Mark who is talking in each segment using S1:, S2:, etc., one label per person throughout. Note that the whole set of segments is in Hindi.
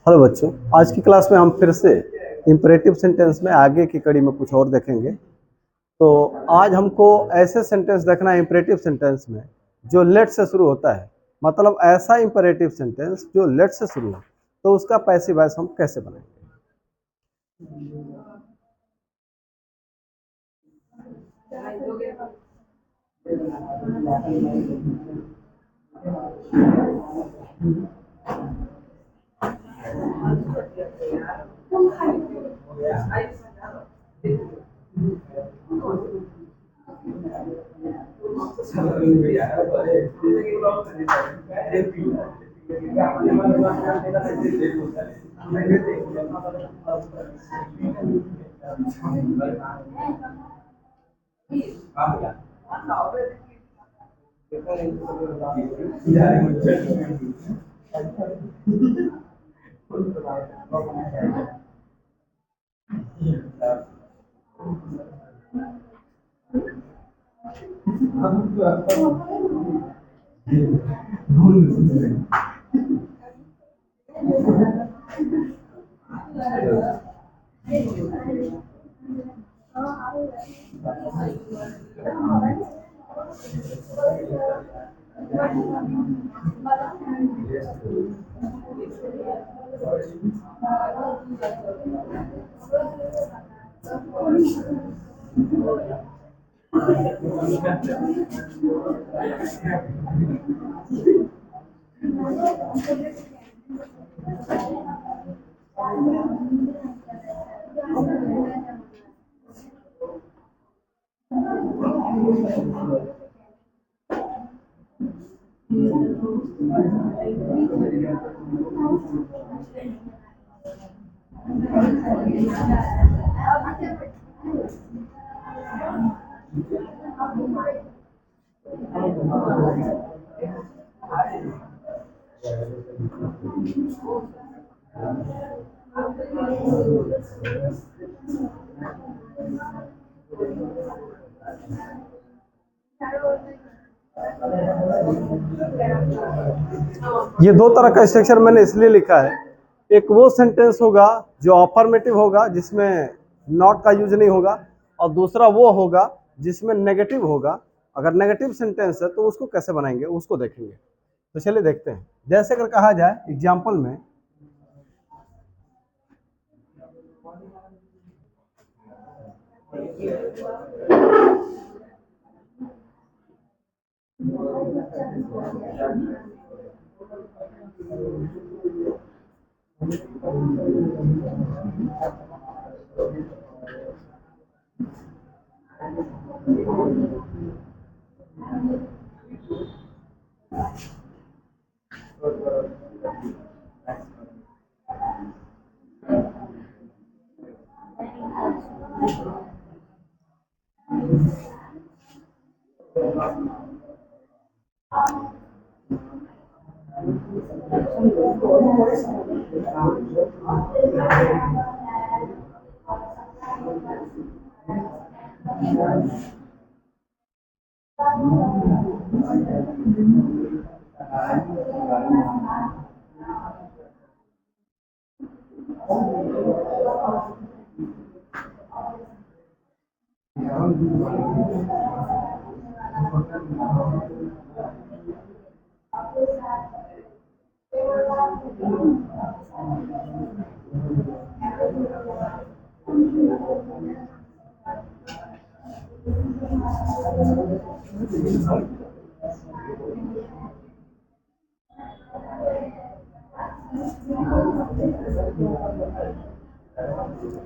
S1: हेलो बच्चों, आज की क्लास में हम फिर से इम्परेटिव सेंटेंस में आगे की कड़ी में कुछ और देखेंगे। तो आज हमको ऐसे सेंटेंस देखना है इम्परेटिव सेंटेंस में जो लेट से शुरू होता है, मतलब ऐसा इम्परेटिव सेंटेंस जो लेट से शुरू हो, तो उसका पैसिव वॉइस हम कैसे बनाएंगे। ये दो तरह का स्ट्रक्चर मैंने इसलिए लिखा है, एक वो सेंटेंस होगा जो अफर्मेटिव होगा जिसमें नॉट का यूज नहीं होगा, और दूसरा वो होगा जिसमें नेगेटिव होगा। अगर नेगेटिव सेंटेंस है तो उसको कैसे बनाएंगे उसको देखेंगे। तो चलिए देखते हैं। जैसे अगर कहा जाए एग्जाम्पल में,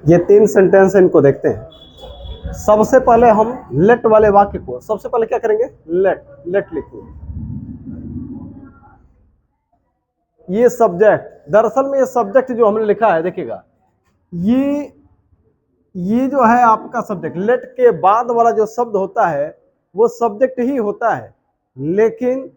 S1: ये तीन सेंटेंस इनको देखते हैं। सबसे पहले हम लेट वाले वाक्य को सबसे पहले क्या करेंगे, लेट लेट लिखेंगे। ये सब्जेक्ट, दरअसल में ये सब्जेक्ट जो हमने लिखा है देखिएगा, ये जो है आपका सब्जेक्ट, लेट के बाद वाला जो शब्द होता है वो सब्जेक्ट ही होता है, लेकिन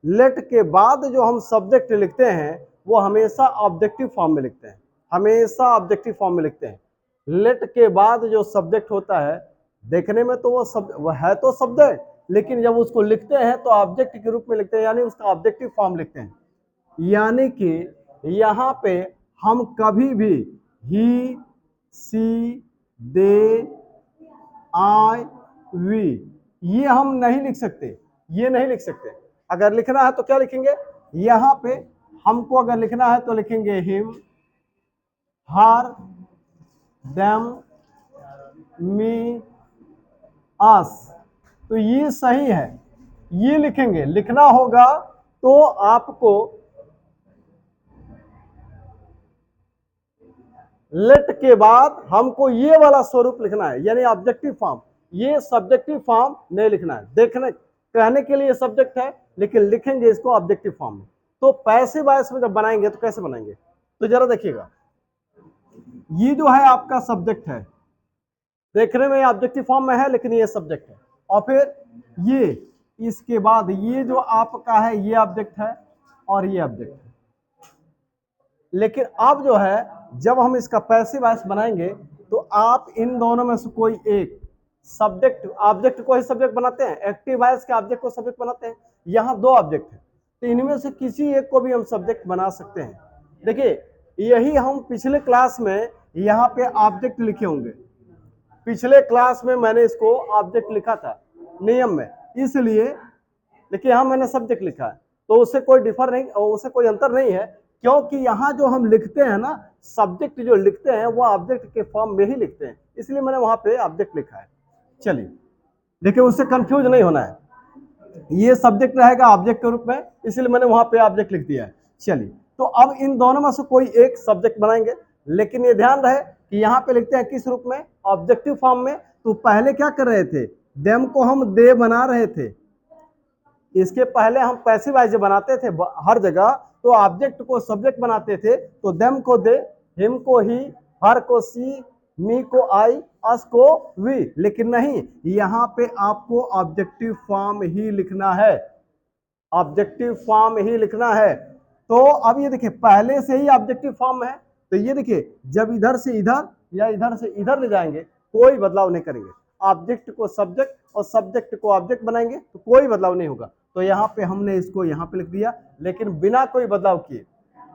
S1: लेट के बाद जो हम सब्जेक्ट लिखते हैं वो हमेशा ऑब्जेक्टिव फॉर्म में लिखते हैं, हमेशा ऑब्जेक्टिव फॉर्म में लिखते हैं। लेट के बाद जो सब्जेक्ट होता है, देखने में तो वो है तो सब्जेक्ट, लेकिन जब उसको लिखते हैं तो ऑब्जेक्ट के रूप में लिखते हैं, यानी उसका ऑब्जेक्टिव फॉर्म लिखते हैं। यानी कि यहाँ पे हम कभी भी ही, सी, दे, आई, वी ये हम नहीं लिख सकते, ये नहीं लिख सकते। अगर लिखना है तो क्या लिखेंगे, यहां पे हमको अगर लिखना है तो लिखेंगे हिम, हर, देम, मी, अस। तो ये सही है, ये लिखेंगे। लिखना होगा तो आपको लेट के बाद हमको ये वाला स्वरूप लिखना है, यानी ऑब्जेक्टिव फॉर्म। ये सब्जेक्टिव फॉर्म नहीं लिखना है। देखने कहने के लिए सब्जेक्ट है, लेकिन लिखेंगे इसको ऑब्जेक्टिव फॉर्म में। तो पैसिव वॉइस में जब बनाएंगे तो कैसे बनाएंगे, तो जरा देखिएगा। ये जो है आपका सब्जेक्ट है, देखने में ऑब्जेक्टिव फॉर्म में है, लेकिन ये सब्जेक्ट है। और फिर ये, इसके बाद ये जो आपका है ये ऑब्जेक्ट है और ये ऑब्जेक्ट है। लेकिन अब जो है जब हम इसका पैसिव वॉइस बनाएंगे तो आप इन दोनों में से कोई एक सब्जेक्ट, ऑब्जेक्ट को ही सब्जेक्ट बनाते हैं, एक्टिव वॉइस के ऑब्जेक्ट को सब्जेक्ट बनाते हैं। यहाँ दो ऑब्जेक्ट है, तो इनमें से किसी एक को भी हम सब्जेक्ट बना सकते हैं। देखिए, यही हम पिछले क्लास में यहाँ पे ऑब्जेक्ट लिखे होंगे। पिछले क्लास में मैंने इसको ऑब्जेक्ट लिखा था नियम में, इसलिए देखिए यहाँ मैंने सब्जेक्ट लिखा है, तो उससे कोई डिफर नहीं, उससे कोई अंतर नहीं है, क्योंकि यहाँ जो हम लिखते हैं ना, सब्जेक्ट जो लिखते हैं वो ऑब्जेक्ट के फॉर्म में ही लिखते हैं, इसलिए मैंने वहां पे ऑब्जेक्ट लिखा है। चलिए देखिए, उससे कंफ्यूज नहीं होना है, ये सब्जेक्ट रहेगा ऑब्जेक्ट के रूप में, इसलिए मैंने वहां पे ऑब्जेक्ट लिख दिया है। चलिए, तो अब इन दोनों में से कोई एक सब्जेक्ट बनाएंगे, लेकिन ये ध्यान रहे कि यहाँ पे लिखते हैं किस रूप में, ऑब्जेक्टिव फॉर्म में। तो पहले क्या कर रहे थे, देम को हम दे बना रहे थे। इसके पहले हम पैसिव वॉइस बनाते थे हर जगह, तो ऑब्जेक्ट को सब्जेक्ट बनाते थे, तो देम को दे, हिम को ही, हर को सी, मी को आई, अस को वी। लेकिन नहीं, यहां पे आपको ऑब्जेक्टिव फॉर्म ही लिखना है, ऑब्जेक्टिव फॉर्म ही लिखना है। तो अब ये देखिए, पहले से ही ऑब्जेक्टिव फॉर्म है, तो ये देखिए जब इधर से इधर या इधर से इधर ले जाएंगे कोई बदलाव नहीं करेंगे। ऑब्जेक्ट को सब्जेक्ट और सब्जेक्ट को ऑब्जेक्ट बनाएंगे तो कोई बदलाव नहीं होगा। तो यहाँ पे हमने इसको यहाँ पे लिख दिया, लेकिन बिना कोई बदलाव किए,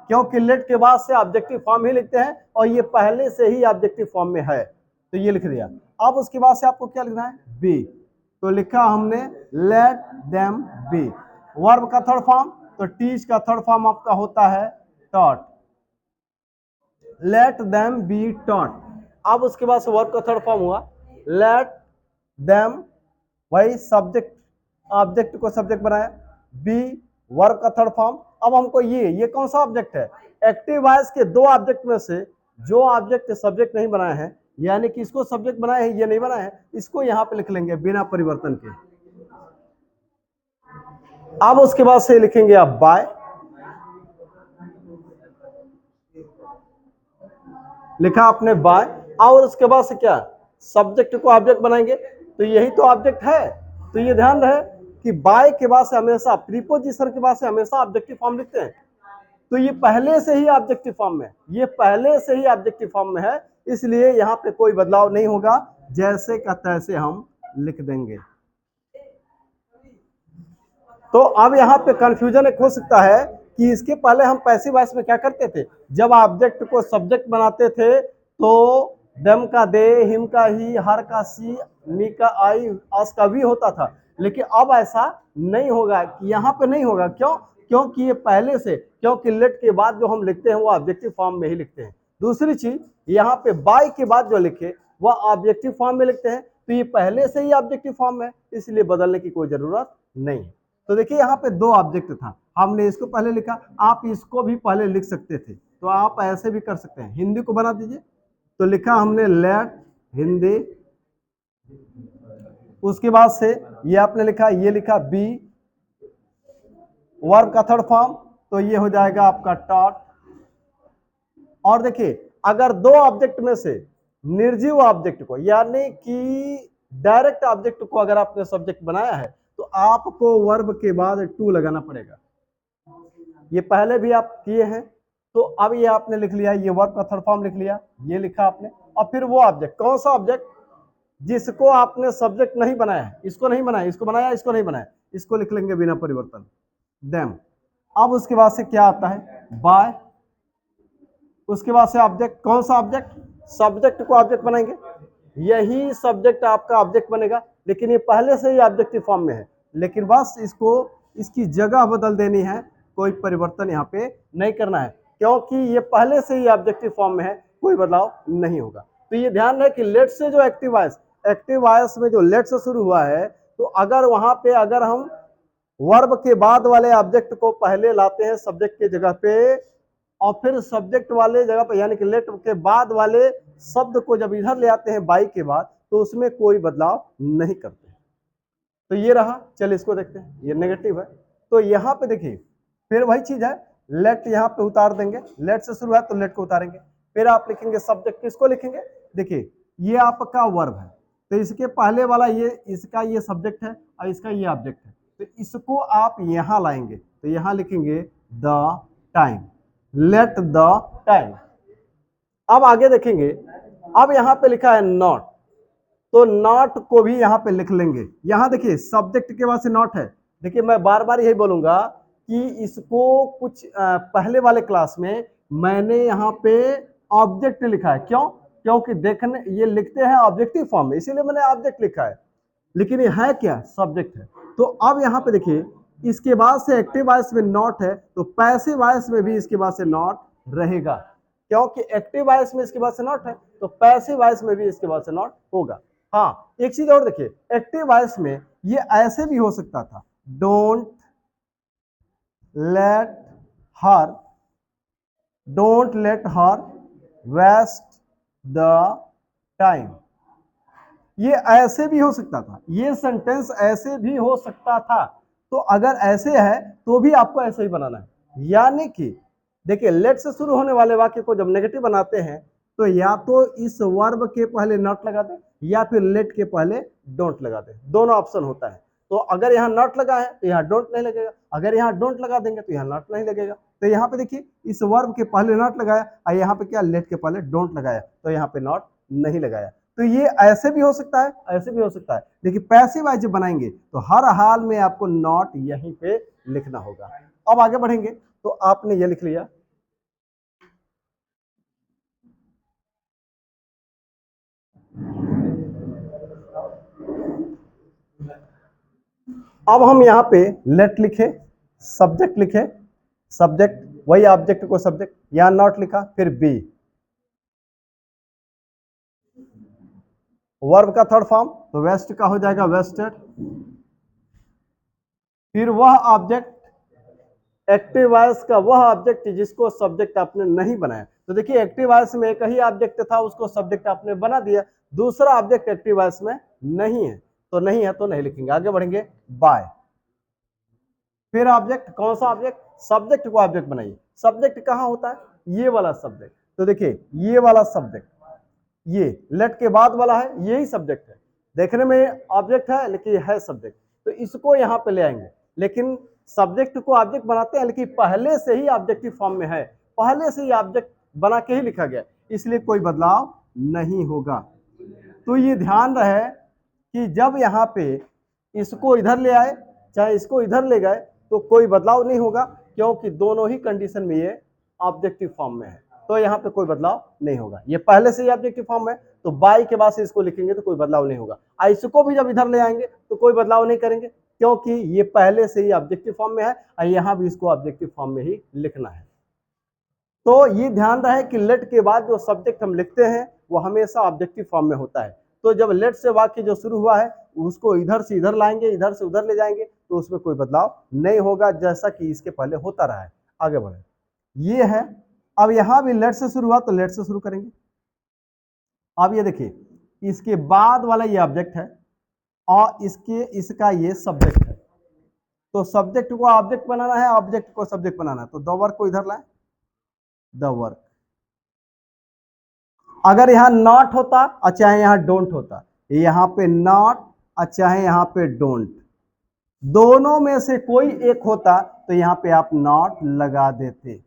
S1: क्योंकि लेट के बाद से ऑब्जेक्टिव फॉर्म ही लिखते हैं और ये पहले से ही ऑब्जेक्टिव फॉर्म में है, तो ये लिख दिया। अब उसके बाद से आपको क्या लिखना है, बी। तो लिखा हमने लेट देम बी। वर्ब का थर्ड फॉर्म, तो टीच का थर्ड फॉर्म आपका होता है taught, let them be taught. अब उसके बाद से वर्ब का थर्ड फॉर्म हुआ लेट देम, वही सब्जेक्ट, ऑब्जेक्ट को सब्जेक्ट बनाया, बी वर्ब का थर्ड फॉर्म। अब हमको ये कौन सा ऑब्जेक्ट है, एक्टिव वॉइस के दो ऑब्जेक्ट में से जो ऑब्जेक्ट सब्जेक्ट नहीं बनाए हैं, यानी कि इसको सब्जेक्ट बनाए हैं, ये नहीं बनाए हैं, इसको यहां पे लिख लेंगे बिना परिवर्तन के। अब उसके बाद से लिखेंगे आप बाय, लिखा आपने बाय, और उसके बाद से क्या, सब्जेक्ट को ऑब्जेक्ट बनाएंगे, तो यही तो ऑब्जेक्ट है। तो ये ध्यान रहे कि बाय के बाद से हमेशा, प्रीपोजिशन के बाद से हमेशा ऑब्जेक्टिव फॉर्म लिखते हैं। तो ये पहले से ही ऑब्जेक्टिव फॉर्म में, ये पहले से ही ऑब्जेक्टिव फॉर्म में है, इसलिए यहाँ पे कोई बदलाव नहीं होगा, जैसे का तैसे हम लिख देंगे। तो अब यहाँ पे कंफ्यूजन एक हो सकता है कि इसके पहले हम पैसिव वॉइस में क्या करते थे, जब ऑब्जेक्ट को सब्जेक्ट बनाते थे तो देम का दे, हिम का ही, हर का सी, मी का आई, अस का वी होता था। लेकिन अब ऐसा नहीं होगा, यहाँ पे नहीं होगा। क्यों, क्योंकि ये पहले से, क्योंकि लेट के बाद जो हम लिखते हैं वो ऑब्जेक्टिव फॉर्म में ही लिखते हैं। दूसरी चीज, यहाँ पे बाय के बाद जो लिखे वह ऑब्जेक्टिव फॉर्म में लिखते हैं, तो ये पहले से ही ऑब्जेक्टिव फॉर्म है, इसलिए बदलने की कोई जरूरत नहीं है। तो देखिए यहाँ पे दो ऑब्जेक्ट था, हमने इसको पहले लिखा, आप इसको भी पहले लिख सकते थे, तो आप ऐसे भी कर सकते हैं। हिंदी को बना दीजिए, तो लिखा हमने लेट हिंदी, उसके बाद से ये आपने लिखा, ये लिखा बी, वर्ब का थर्ड फॉर्म, तो ये हो जाएगा आपका टॉट। और देखिए, अगर दो ऑब्जेक्ट में से निर्जीव ऑब्जेक्ट को, यानी कि डायरेक्ट ऑब्जेक्ट को अगर आपने सब्जेक्ट बनाया है, तो आपको वर्ब के बाद टू लगाना पड़ेगा। ये पहले भी आप किए हैं, तो अब ये आपने लिख लिया, ये वर्ब का थर्ड फॉर्म लिख लिया, ये लिखा आपने, और फिर वो ऑब्जेक्ट, कौन सा ऑब्जेक्ट, जिसको आपने सब्जेक्ट नहीं बनाया है, इसको नहीं बनाया, इसको बनाया, इसको नहीं बनाया, इसको लिख लेंगे बिना परिवर्तन, देम। अब उसके बाद से क्या आता है, बाय, उसके बाद से ऑब्जेक्ट, कौन सा ऑब्जेक्ट, सब्जेक्ट को ऑब्जेक्ट बनाएंगे, यही सब्जेक्ट आपका ऑब्जेक्ट बनेगा, लेकिन ये पहले से ही ऑब्जेक्टिव फॉर्म में है, लेकिन बस इसको इसकी जगह बदल देनी है, कोई परिवर्तन यहाँ पे नहीं करना है, क्योंकि ये पहले से ही ऑब्जेक्टिव फॉर्म में है, कोई बदलाव नहीं होगा। तो ये ध्यान रहे कि लेट से जो एक्टिव वॉइस में जो लेट से शुरू हुआ है, तो अगर वहां पे अगर हम वर्ब के बाद वाले ऑब्जेक्ट को पहले लाते हैं सब्जेक्ट की जगह पे, और फिर सब्जेक्ट वाले जगह पे यानी कि लेट के बाद वाले शब्द को जब इधर ले आते हैं बाई के बाद, तो उसमें कोई बदलाव नहीं करते। तो ये रहा, चलिए इसको देखते हैं, ये नेगेटिव है। तो यहाँ पे देखिए फिर वही चीज है, लेट यहाँ पे उतार देंगे, लेट से शुरू है तो लेट को उतारेंगे, फिर आप लिखेंगे सब्जेक्ट, किसको लिखेंगे, देखिए ये आपका वर्ब है, तो इसके पहले वाला ये इसका ये सब्जेक्ट है और इसका ये ऑब्जेक्ट है, तो इसको आप यहां लाएंगे, तो यहां लिखेंगे the time, let the time. अब आगे देखेंगे, अब यहां पे लिखा है नॉट, तो नॉट को भी यहां पे लिख लेंगे। यहां देखिए सब्जेक्ट के बाद से नॉट है, देखिए मैं बार बार यही बोलूंगा कि इसको कुछ पहले वाले क्लास में मैंने यहाँ पे ऑब्जेक्ट लिखा है, क्यों, क्योंकि देखने ये लिखते हैं ऑब्जेक्टिव फॉर्म में, इसीलिए मैंने ऑब्जेक्ट लिखा है, लेकिन ये है क्या, सब्जेक्ट है। तो अब यहाँ पे देखिए इसके बाद से एक्टिव वॉइस में नॉट है, तो पैसिव वॉइस में भी इसके बाद से नॉट रहेगा, क्योंकि एक्टिव वॉइस में इसके बाद से नॉट है, तो पैसिव वॉइस में भी इसके बाद से नॉट होगा। हाँ एक चीज और देखिए, एक्टिव वॉइस में ये ऐसे भी हो सकता था, don't let her, don't let her waste the time, ये ऐसे भी हो सकता था, ये सेंटेंस ऐसे भी हो सकता था। तो अगर ऐसे है तो भी आपको ऐसे ही बनाना है, यानी कि देखिए लेट से शुरू होने वाले वाक्य को जब नेगेटिव बनाते हैं, तो या तो इस वर्ब के पहले नॉट लगा दे या फिर लेट के पहले डोंट लगा दे, दोनों ऑप्शन होता है। तो अगर यहाँ नॉट लगा है तो यहाँ डोंट नहीं लगेगा, अगर यहाँ डोंट लगा देंगे तो यहाँ नॉट नहीं लगेगा। तो यहाँ पे देखिए इस वर्ब के पहले नॉट लगाया और यहाँ पे क्या, लेट के पहले डोंट लगाया, तो यहाँ पे नॉट नहीं लगाया। तो ये ऐसे भी हो सकता है, ऐसे भी हो सकता है, लेकिन पैसिव वॉइस जब बनाएंगे तो हर हाल में आपको नॉट यहीं पे लिखना होगा। अब आगे बढ़ेंगे, तो आपने ये लिख लिया, अब हम यहाँ पे लेट लिखे, सब्जेक्ट लिखे, सब्जेक्ट वही ऑब्जेक्ट को सब्जेक्ट, यहां नॉट लिखा, फिर बी वर्ब का थर्ड फॉर्म, तो वेस्ट का हो जाएगा वेस्टेड, फिर वह ऑब्जेक्ट एक्टिव वॉइस का वह ऑब्जेक्ट जिसको सब्जेक्ट आपने नहीं बनाया। तो देखिए एक्टिव वॉइस में एक ही ऑब्जेक्ट था, उसको सब्जेक्ट आपने बना दिया, दूसरा ऑब्जेक्ट एक्टिव वॉइस में नहीं है, तो नहीं है तो नहीं लिखेंगे। आगे बढ़ेंगे, बाय, फिर ऑब्जेक्ट, कौन सा ऑब्जेक्ट, सब्जेक्ट को ऑब्जेक्ट बनाइए। सब्जेक्ट कहां होता है, ये वाला सब्जेक्ट, तो देखिए ये वाला सब्जेक्ट, ये लेट के बाद वाला है, यही सब्जेक्ट है, देखने में ऑब्जेक्ट है लेकिन ये है सब्जेक्ट, तो इसको यहां पे ले आएंगे। लेकिन सब्जेक्ट को ऑब्जेक्ट बनाते हैं, लेकिन पहले से ही ऑब्जेक्टिव फॉर्म में है, पहले से ही ऑब्जेक्ट बना के ही लिखा गया, इसलिए कोई बदलाव नहीं होगा। तो ये ध्यान रहे कि जब यहाँ पे इसको इधर ले आए चाहे इसको इधर ले गए तो कोई बदलाव नहीं होगा, क्योंकि दोनों ही कंडीशन में ये ऑब्जेक्टिव फॉर्म में है, तो यहाँ पे कोई बदलाव नहीं होगा। ये पहले से ही ऑब्जेक्टिव फॉर्म है, तो बाई के बाद से इसको लिखेंगे तो कोई बदलाव नहीं होगा। इसको भी जब इधर ले आएंगे तो कोई बदलाव नहीं करेंगे, क्योंकि ये पहले से ही ऑब्जेक्टिव फॉर्म में है और यहाँ भी इसको ऑब्जेक्टिव फॉर्म में ही लिखना है। तो ये ध्यान रहे कि लेट के बाद जो सब्जेक्ट हम लिखते हैं वो हमेशा ऑब्जेक्टिव फॉर्म में होता है। तो जब लेट से वाक्य जो शुरू हुआ है उसको इधर से इधर लाएंगे, इधर से उधर ले जाएंगे, तो उसमें कोई बदलाव नहीं होगा, जैसा कि इसके पहले होता रहा है। आगे बढ़े, ये है, अब यहां भी लेट से शुरू हुआ तो लेट से शुरू करेंगे। अब ये देखिए इसके बाद वाला ये ऑब्जेक्ट है और इसका ये सब्जेक्ट है, तो सब्जेक्ट को ऑब्जेक्ट बनाना है, ऑब्जेक्ट को सब्जेक्ट बनाना है, तो द वर्क को इधर लाए, द वर्क। अगर यहां नॉट होता और चाहे यहां डोंट होता, यहां पे नॉट और चाहे यहां पे डोंट, दोनों में से कोई एक होता तो यहां पे आप नॉट लगा देते।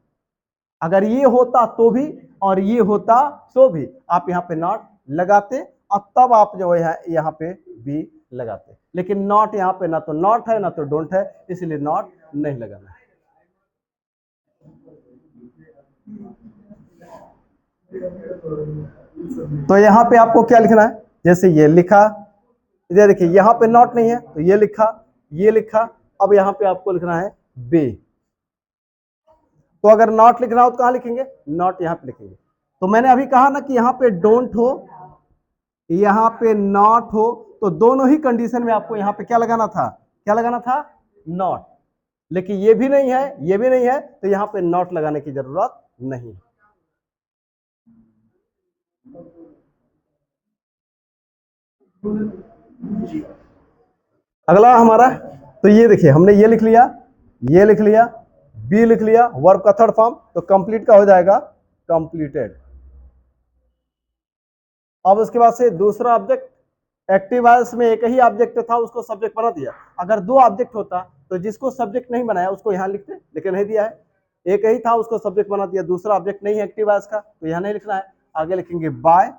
S1: अगर ये होता तो भी और ये होता तो भी आप यहां पे नॉट लगाते और तब आप जो है यहां पे भी लगाते, लेकिन नॉट यहां पे ना तो नॉट है ना तो डोंट है, इसलिए नॉट नहीं लगाना है। तो यहाँ पे आपको क्या लिखना है, जैसे ये लिखा, ये देखिए यहाँ पे नॉट नहीं है तो ये लिखा, ये लिखा, अब यहाँ पे आपको लिखना है बी। तो अगर नॉट लिखना हो तो कहाँ लिखेंगे, नॉट यहाँ पे लिखेंगे। तो मैंने अभी कहा ना कि यहाँ पे डोंट हो, यहाँ पे नॉट हो, तो दोनों ही कंडीशन में आपको यहाँ पे क्या लगाना था, क्या लगाना था, नॉट। लेकिन ये भी नहीं है, ये भी नहीं है, तो यहाँ पे नॉट लगाने की जरूरत नहीं। अगला हमारा, तो ये देखिए हमने ये लिख लिया, ये लिख लिया, बी लिख लिया, वर्ब का थर्ड फॉर्म, तो कंप्लीट का हो जाएगा कंप्लीटेड। अब उसके बाद से दूसरा ऑब्जेक्ट, एक्टिव वॉइस में एक ही ऑब्जेक्ट था, उसको सब्जेक्ट बना दिया। अगर दो ऑब्जेक्ट होता तो जिसको सब्जेक्ट नहीं बनाया उसको यहां लिखते, लेकिन नहीं दिया है, एक ही था उसको सब्जेक्ट बना दिया, दूसरा ऑब्जेक्ट नहीं है एक्टिव वॉइस का, तो यहां नहीं लिखना है, आगे लिखेंगे बाय।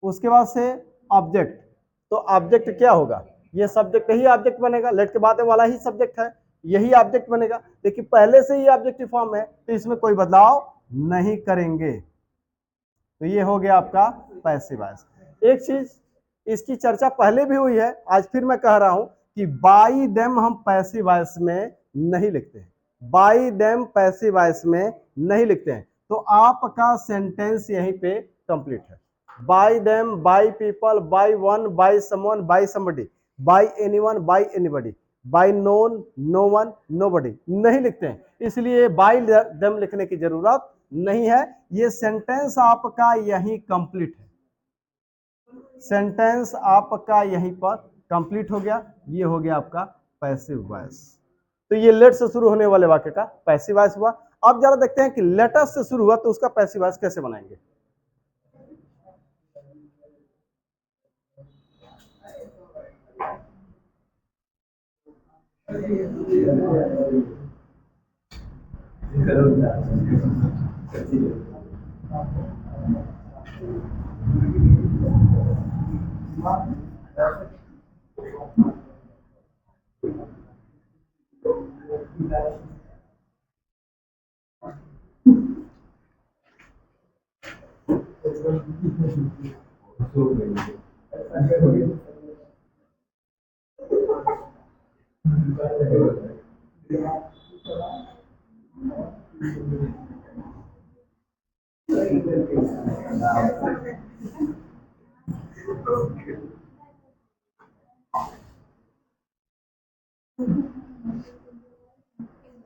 S1: उसके बाद से ऑब्जेक्ट, तो ऑब्जेक्ट क्या होगा, ये सब्जेक्ट ही ऑब्जेक्ट बनेगा, लेट के बाद वाला ही सब्जेक्ट है, यही ऑब्जेक्ट बनेगा, लेकिन पहले से ही ऑब्जेक्टिव फॉर्म है तो इसमें कोई बदलाव नहीं करेंगे। तो ये हो गया आपका पैसिव वॉइस। एक चीज, इसकी चर्चा पहले भी हुई है, आज फिर मैं कह रहा हूं कि बाई देम हम पैसिव वॉइस में नहीं लिखते हैं, बाई देम पैसिव वॉइस में नहीं लिखते हैं। तो आपका सेंटेंस यहीं पे कंप्लीट है। By them, by people, by one, by someone, by somebody, by anyone, by anybody, by none, no one, nobody नहीं लिखते हैं, इसलिए बाई देम लिखने की जरूरत नहीं है। ये सेंटेंस आपका यहीं कंप्लीट है, सेंटेंस आपका यहीं पर कंप्लीट हो गया। ये हो गया आपका पैसिव वॉइस। तो ये लेट से शुरू होने वाले वाक्य का पैसिव वॉइस हुआ। अब जरा देखते हैं कि लेटस से शुरू हुआ तो उसका पैसिव वॉइस कैसे बनाएंगे।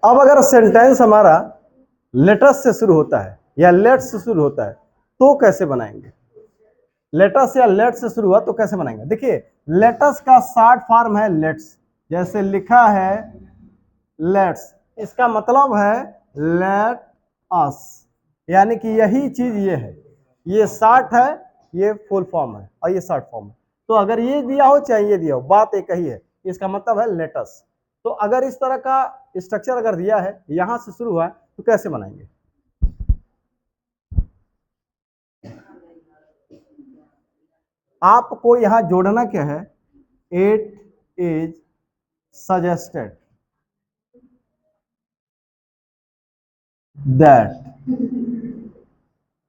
S1: अब अगर सेंटेंस हमारा लेटस से शुरू होता है या लेट्स से शुरू होता है तो कैसे बनाएंगे, लेटस या लेट्स से शुरू हुआ तो कैसे बनाएंगे। देखिए लेटस का शॉर्ट फॉर्म है लेट्स, जैसे लिखा है लेट्स, इसका मतलब है लेट अस, यानी कि यही चीज ये है, ये शॉर्ट है, ये फुल फॉर्म है और ये शॉर्ट फॉर्म है। तो अगर ये दिया हो चाहे ये दिया हो, बात एक ही है, इसका मतलब है लेटस। तो अगर इस तरह का स्ट्रक्चर अगर दिया है, यहां से शुरू हुआ है, तो कैसे बनाएंगे। आपको यहां जोड़ना क्या है, it is suggested that,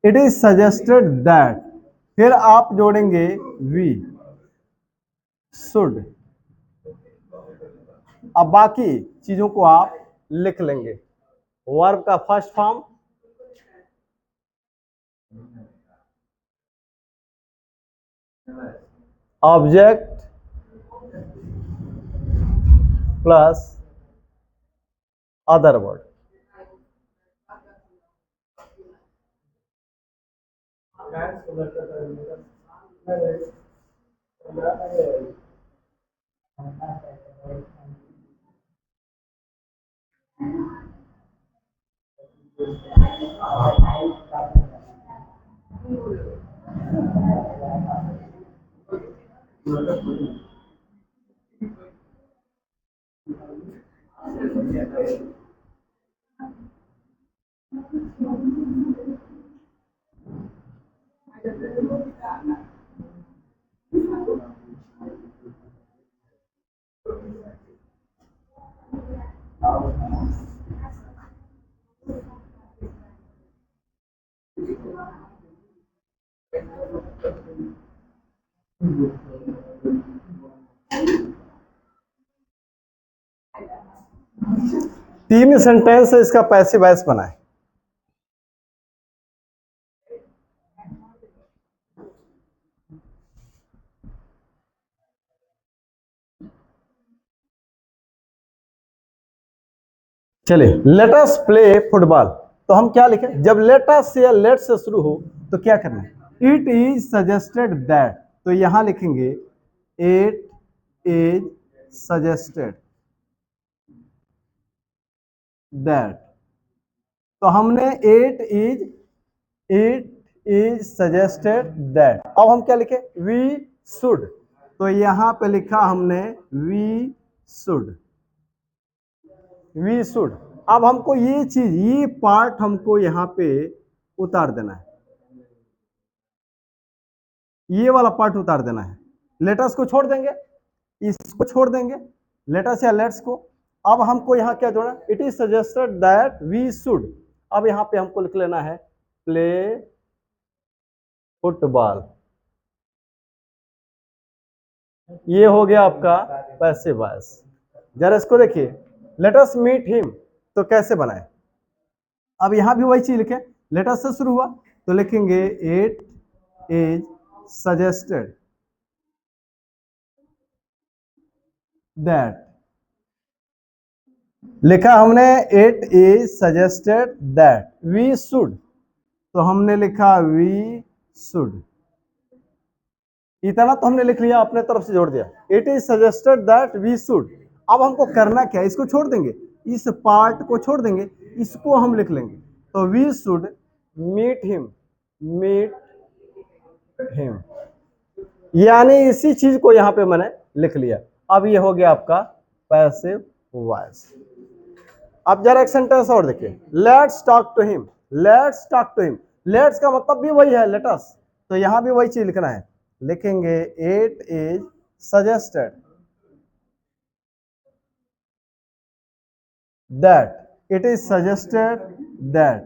S1: it is suggested that, फिर आप जोड़ेंगे वी शुड, अब बाकी चीजों को आप लिख लेंगे। वर्ब का first form, object plus other word, तीन सेंटेंस से इसका पैसिव वॉइस बना है। चलिए, लेट अस प्ले फुटबॉल। तो हम क्या लिखें? जब लेट अस या लेट से शुरू हो तो क्या करना है? इट इज सजेस्टेड दैट, तो यहां लिखेंगे इट इज सजेस्टेड दैट। तो हमने इट इज सजेस्टेड दैट। अब हम क्या लिखे? We should. तो यहां पे लिखा हमने वी शुड, वी शुड। अब हमको ये चीज, ये पार्ट हमको यहां पे उतार देना है, ये वाला पार्ट उतार देना है। लेटर्स को छोड़ देंगे, इसको छोड़ देंगे, लेटर्स या लेट्स को। अब हमको यहां क्या जोड़ना? It is suggested that we should. अब यहां पे हमको लिख लेना है प्ले फुटबॉल। ये हो गया आपका पैसिव वॉइस। जरा इसको देखिए, लेट अस मीट हिम, तो कैसे बनाए? अब यहां भी वही चीज लिखे, लेट अस से शुरू हुआ तो लिखेंगे इट इज सजेस्टेड दैट। लिखा हमने it is suggested that we should, तो हमने लिखा वी शुड। इतना तो हमने लिख लिया, अपने तरफ से जोड़ दिया, it is suggested that we should. अब हमको करना क्या है? इसको छोड़ देंगे, इस पार्ट को छोड़ देंगे, इसको हम लिख लेंगे। तो we should meet him, meet him, यानी इसी चीज को यहां पे मैंने लिख लिया। अब ये हो गया आपका पैसिव वॉइस। अब जरा एक सेंटेंस और देखिए, let's talk to him. Let's talk to him, let's का मतलब भी वही है, लेट अस, तो यहां भी वही चीज लिखना है। लिखेंगे it is suggested that, it is suggested that.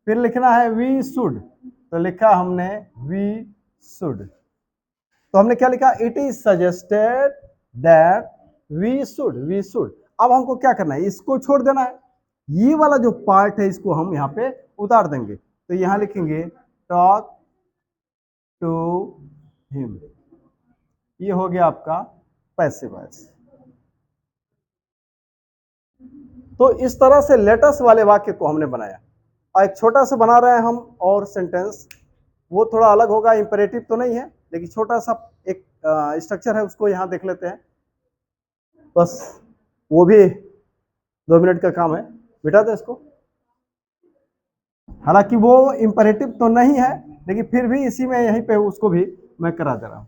S1: फिर लिखना है वी शुड, तो लिखा हमने वी शुड। तो हमने क्या लिखा? It is suggested that we should, we should. अब हमको क्या करना है? इसको छोड़ देना है, ये वाला जो पार्ट है इसको हम यहाँ पे उतार देंगे। तो यहां लिखेंगे टॉक टू हिम। ये हो गया आपका पैसिव वॉइस। तो इस तरह से लेटस वाले वाक्य को हमने बनाया। और एक छोटा सा बना रहे हैं हम और सेंटेंस, वो थोड़ा अलग होगा, इंपेरेटिव तो नहीं है, लेकिन छोटा सा एक स्ट्रक्चर है, उसको यहां देख लेते हैं। बस वो भी 2 मिनट का काम है, बिठा दे इसको। हालांकि वो इंपेरेटिव तो नहीं है, लेकिन फिर भी इसी में यहीं पे उसको भी मैं करा दे रहा हूं।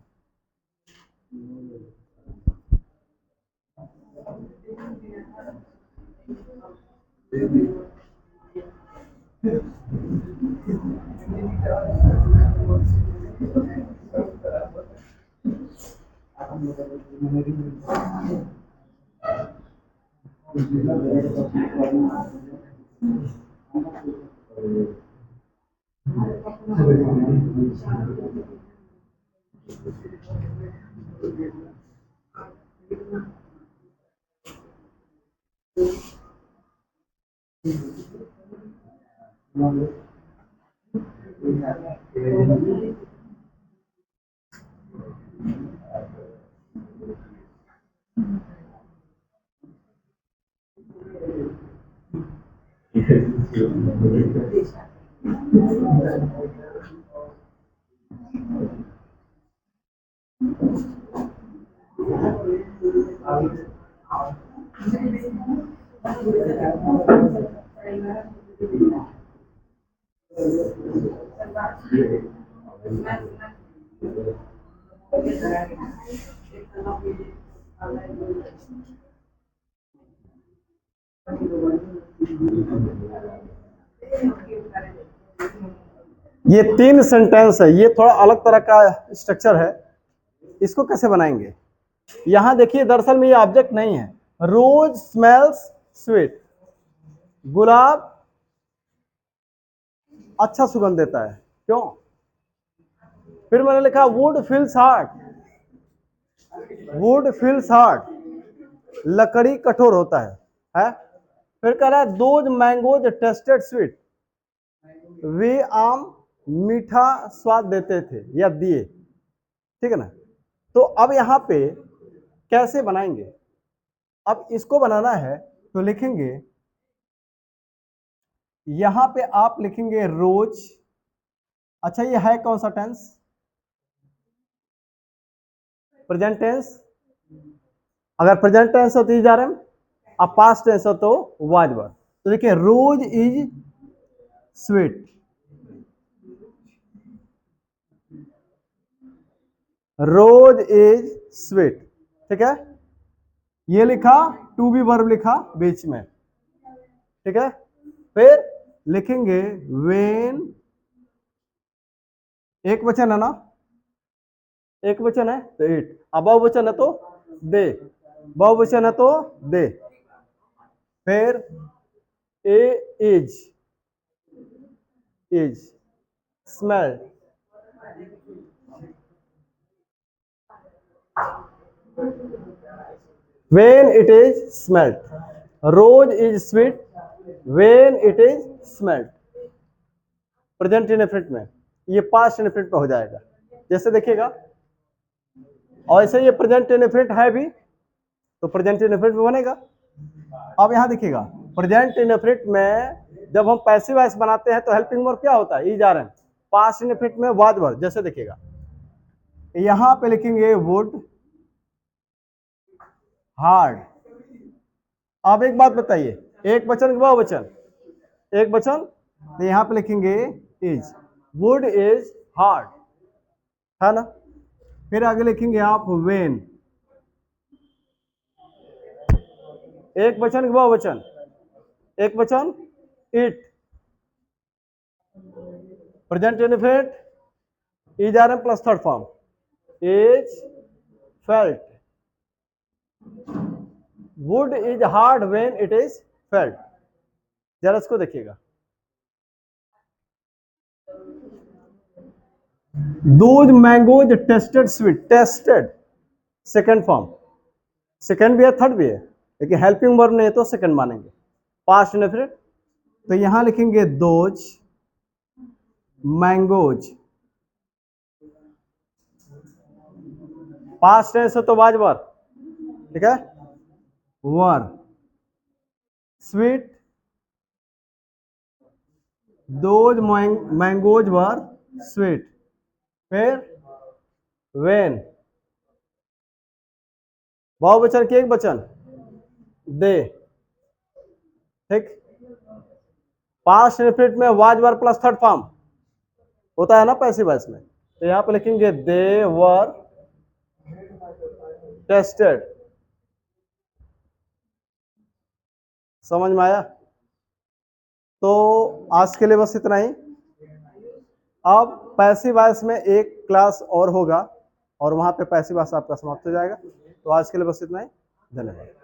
S1: ये 3 सेंटेंस है, ये थोड़ा अलग तरह का स्ट्रक्चर है। इसको कैसे बनाएंगे? यहां देखिए, दरअसल में ये ऑब्जेक्ट नहीं है। रोज स्मेल्स स्वीट, गुलाब अच्छा सुगंध देता है। क्यों? फिर मैंने लिखा would feels hard, would feels hard, लकड़ी कठोर होता है? फिर कह रहा है दोज मैंगोज टेस्टेड स्वीट, वे आम मीठा स्वाद देते थे या दिए। ठीक है ना? तो अब यहां पे कैसे बनाएंगे? अब इसको बनाना है तो लिखेंगे, यहां पे आप लिखेंगे रोज। अच्छा ये है कौन सा टेंस? Present tense. अगर प्रेजेंट टेंस हो तो इज आर एम, अब पास्ट टेंस हो तो वाज वर। तो देखिए rose is sweet, rose is sweet. ठीक है? ये लिखा, टू बी वर्ब लिखा बीच में। ठीक है? फिर लिखेंगे वेन, एक वचन है ना, एक वचन है तो इट, अब बहुवचन है तो दे, बहुवचन है तो दे। फिर A is, is smell, when it is smelt, rose is sweet when it is smelt। Present indefinite में ये पास्ट इनडेफिनिट में हो जाएगा, जैसे देखिएगा। और ऐसे ये प्रेजेंट इनडेफिनिट है भी तो प्रेजेंट इनडेफिनिट में बनेगा। अब यहां देखिएगा प्रेजेंट इनडेफिनिट में जब हम पैसिव वॉइस बनाते हैं तो हेल्पिंग वर्ब क्या होता है? Is are am. Past indefinite में वाज वर। जैसे देखिएगा यहां पे लिखेंगे वुड हार्ड। अब एक बात बताइए, एक वचन कि बहुवचन? एक वचन, तो यहां पे लिखेंगे इज, वुड इज हार्ड, है ना? फिर आगे लिखेंगे आप वेन, एक वचन कि बहुवचन? एक वचन, it, present indefinite is are am plus third form, is felt, wood is hard when it is felt. जरा इसको देखिएगा, those mangoes tasted sweet, tasted second form, second भी है थर्ड भी है, लेकिन हेल्पिंग वर्ब नहीं है तो सेकेंड मानेंगे। पास्ट इनडेफिनिट, तो यहां लिखेंगे दोज मैंगोज, पास्ट टेंस है तो वाज वर। ठीक है? Were sweet, those mangoes were sweet. फिर वेन, बहुवचन की एक वचन दे। ठीक? पास्ट इनडेफिनिट में was were plus third form होता है ना पैसिव वॉइस में, तो यहां पे लिखेंगे दे वर टेस्टेड। समझ में आया? तो आज के लिए बस इतना ही। अब पैसिव वॉइस में एक क्लास और होगा और वहां पे पैसिव वॉइस आपका समाप्त हो जाएगा। तो आज के लिए बस इतना ही, धन्यवाद।